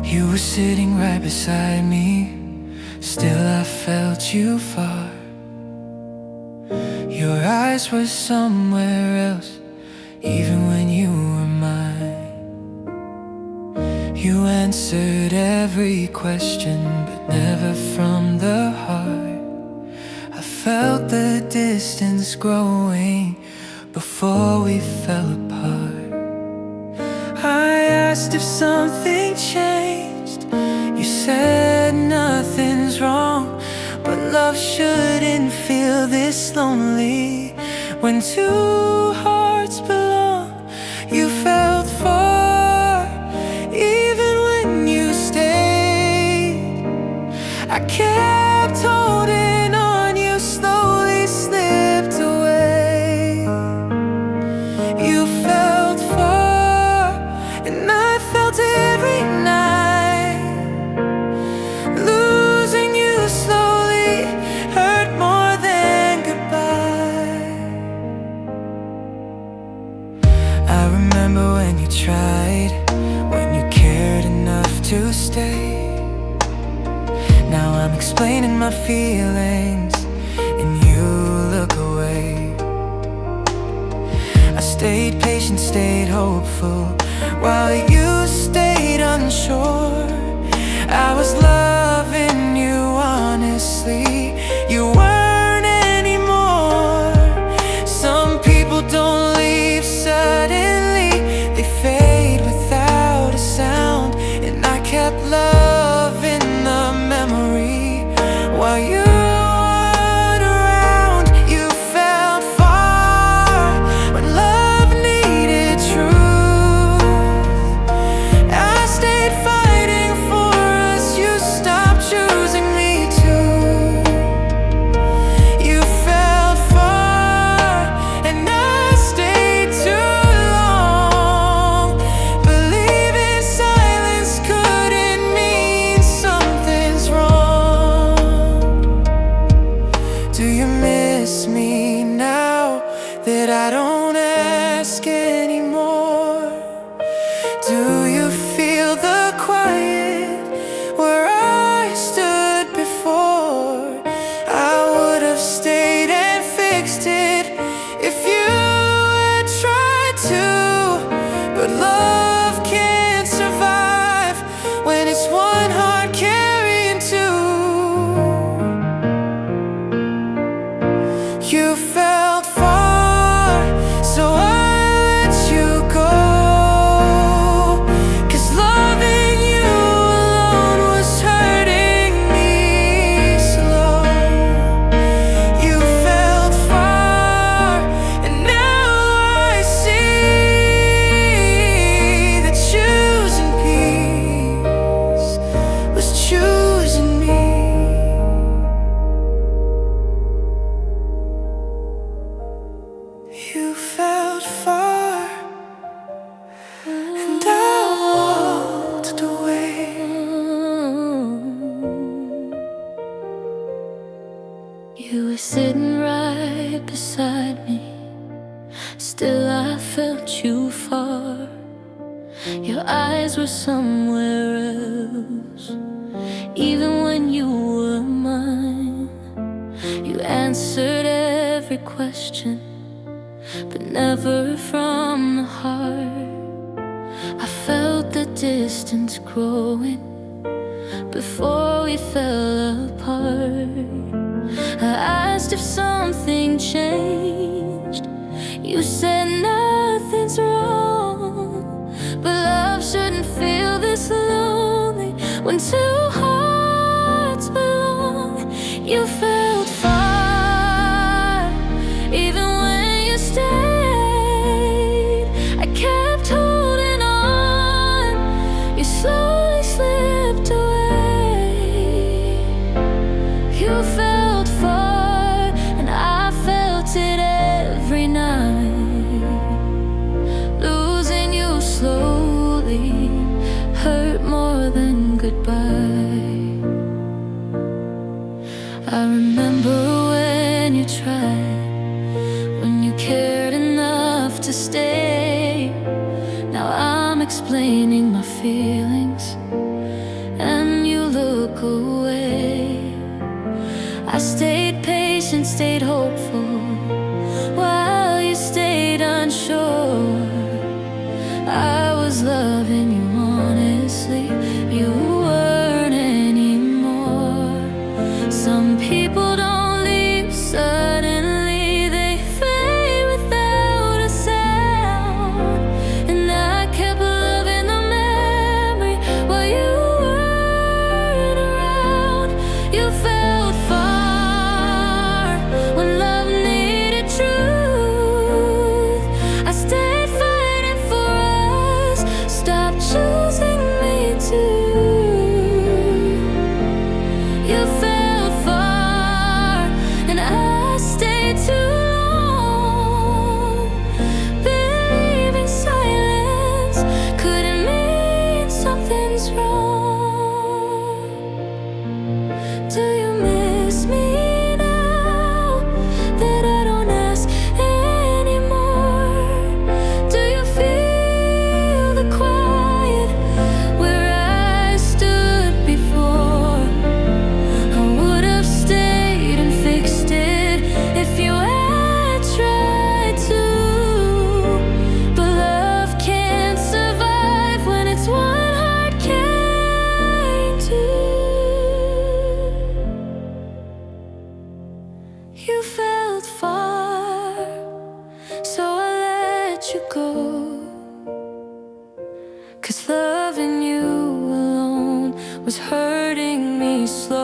You were sitting right beside me, still I felt you far. Your eyes were somewhere else, even when you were mine. You answered every question, but never from the heart. I felt the distance growing before we fell apart. I asked if something changed. You said nothing's wrong, but love shouldn't feel this lonely. When two hearts belong, you felt far, even when you stayed. I kept holding on, you slowly slipped away. You felt far, and I felt every night. Losing you slowly hurt more than goodbye. I remember when you tried, when you cared enough to stay. Now I'm explaining my feelings, and you look away. I stayed patient, stayed hopeful, while you stayed unsure. I was loving you honestly, you weren't anymore. Some people don't leave suddenly, they fade without a sound. And I kept loving the memory while you weren't around. You felt far when love needed truth. I stayed fighting for us, you stopped choosing me too. You felt far and I stayed too long, believing silence couldn't mean something's wrong. Do you miss me now that I don't ask anymore? Do you feel the quiet where I stood before? I would have stayed and fixed it if you had tried to, but love can't survive when it's one heart carrying two. You felt far, so I let you go, 'cause loving you alone was hurting me slow. You felt far, and now I see that choosing peace was choosing me. You felt far, and I walked away. You were sitting right beside me, still I felt you far. Your eyes were somewhere else, even when you were mine. You answered every question, but never from the heart. I felt the distance growing before we fell apart. I asked if something changed. You said nothing's wrong, but love shouldn't feel this lonely. When two hearts belong, you felt far, even when you stayed. I kept holding on, you slowly slipped away. You felt far, and I felt it every night. Losing you slowly hurt more than goodbye. I remember when you tried, when you cared enough to stay. Now I'm explaining my feelings and you look away. I stayed patient, stayed hopeful, while you stayed unsure. I was loving you honestly, you weren't anymore. Some people don't leave suddenly, they fade without a sound. And I kept loving the memory while you weren't around. You felt far when love needed truth. I stayed fighting for us, stop choosing me too. You felt far and I stayed too long, believing silence couldn't mean something's wrong. Do you miss me now that I don't ask anymore? Do you feel the quiet where I stood before? I would have stayed and fixed it if you had tried to. But love can't survive when it's one heart came to. You felt far, so I let you go. 'Cause loving you alone was hurting me slow.